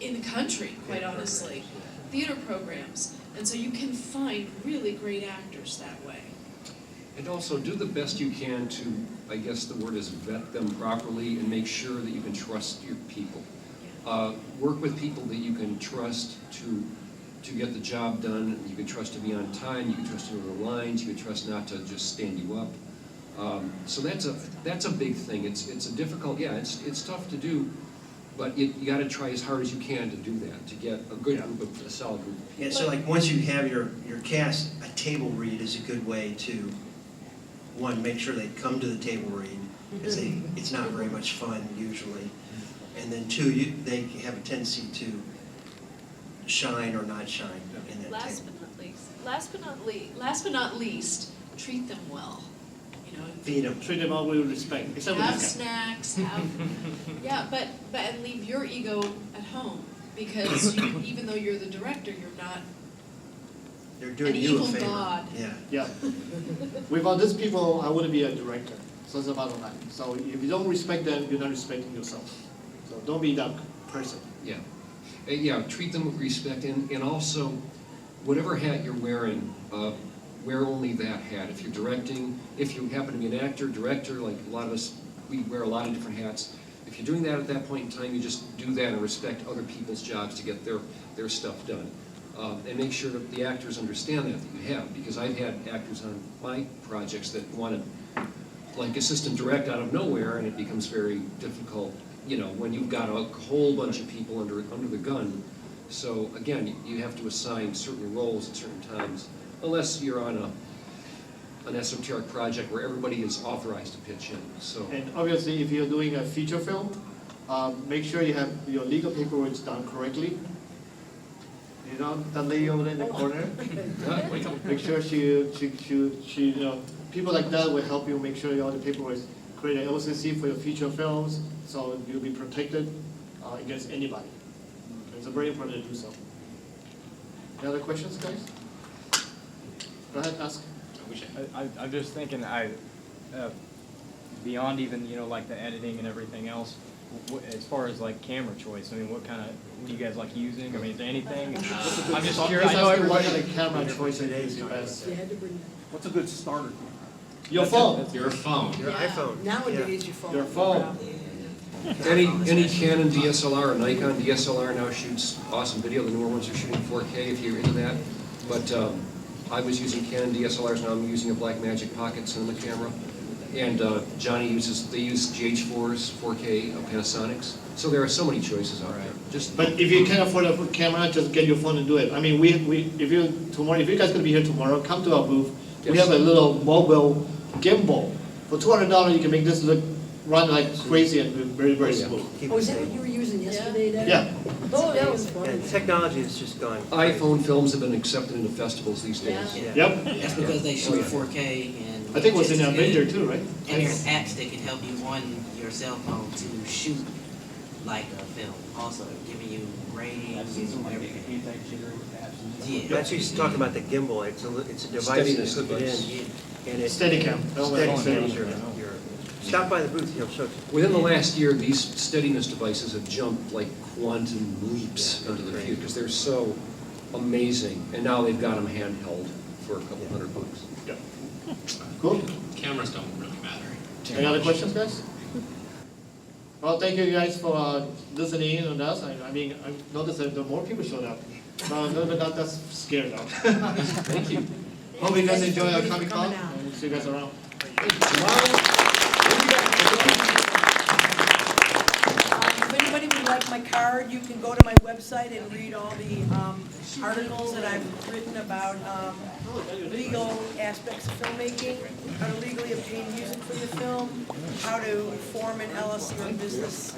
S5: in the country, quite honestly. Theater programs. And so you can find really great actors that way.
S17: And also do the best you can to, I guess the word is vet them properly and make sure that you can trust your people. Work with people that you can trust to get the job done. You can trust to be on time. You can trust to know the lines. You can trust not to just stand you up. So that's a big thing. It's a difficult, it's tough to do, but you got to try as hard as you can to do that, to get a good group of, a solid group.
S4: Yeah, so like once you have your cast, a table read is a good way to, one, make sure they come to the table read, because it's not very much fun usually. And then two, they have a tendency to shine or not shine in that
S5: Last
S4: table.
S5: but not least, treat them well.
S4: Feed them.
S1: Treat them all with respect. Except with
S5: Have
S1: this guy.
S5: snacks, but and leave your ego at home, because even though you're the director, you're not
S4: They're doing
S5: an
S4: you a
S5: evil
S4: favor.
S5: god.
S1: Yeah. Without these people, I wouldn't be a director. So that's the bottom line. So if you don't respect them, you're not respecting yourself. So don't be that person.
S17: Yeah. Yeah, treat them with respect, and also, whatever hat you're wearing, wear only that hat. If you're directing, if you happen to be an actor, director, like a lot of us, we wear a lot of different hats. If you're doing that at that point in time, you just do that and respect other people's jobs to get their stuff done. And make sure that the actors understand that you have, because I've had actors on my projects that want to, like, assistant direct out of nowhere, and it becomes very difficult, when you've got a whole bunch of people under the gun. So again, you have to assign certain roles at certain times, unless you're on an esoteric project where everybody is authorized to pitch in. So.
S1: And obviously, if you're doing a feature film, make sure you have your legal paperwork done correctly. That lady over there in the corner. Make sure she, people like that will help you make sure all the paperwork is create an LCC for your future films, so you'll be protected against anybody. It's very important to do so. Any other questions, guys? Go ahead, ask.
S10: I'm just thinking, beyond even, like the editing and everything else, as far as like camera choice, I mean, what do you guys like using? I mean, is there anything? I'm just curious. I know everybody.
S1: What kind of camera choice it is the best?
S16: What's a good starter?
S1: Your phone.
S3: Your phone.
S4: Your iPhone.
S7: Nowadays, your phone.
S1: Your phone.
S17: Any Canon DSLR or Nikon DSLR now shoots awesome video. The newer ones are shooting 4K if you're into that. But I was using Canon DSLRs, now I'm using a Blackmagic Pocket cinema camera. And Johnny they use GH4s, 4K Panasonics. So there are so many choices out there. Just
S1: But if you can't afford a camera, just get your phone and do it. I mean, if you guys gonna be here tomorrow, come to our booth. We
S17: Yes.
S1: have a little mobile gimbal. For $200, you can make this run like crazy and very, very smooth.
S7: Oh, is that what you were using yesterday, Dad?
S1: Yeah.
S7: Oh, that was fun.
S9: And technology has just gone.
S17: iPhone films have been accepted into festivals these days.
S1: Yep.
S2: That's because they shoot 4K and.
S1: I think it was in
S2: just as
S1: Avenger
S2: good.
S1: too, right?
S2: And there's apps that can help you on your cell phone to shoot like a film, also giving you ratings and everything. Yeah.
S9: That's just talking about the gimbal, it's a device that you
S17: Steadiness
S9: hook it
S17: device.
S9: in. And it-
S1: Steadicam.
S9: Steadicam. Stop by the booth, he'll show you.
S17: Within the last year, these steadiness devices have jumped like quantum leaps into the future because they're so amazing. And now they've got them handheld for a couple $100.
S1: Yeah. Cool.
S3: Cameras don't really matter.
S1: Any other questions, guys? Well, thank you guys for listening in on us. I mean, I noticed that more people showed up. No, but not that scared now.
S17: Thank you.
S1: Hope you guys enjoy our
S7: Everybody
S1: Comic
S7: for
S1: Con,
S7: coming out.
S1: and we'll see you guys around.
S7: If anybody would like my card, you can go to my website and read all the articles that I've written about legal aspects of filmmaking, how to legally obtain music for your film, how to form an LLC or business.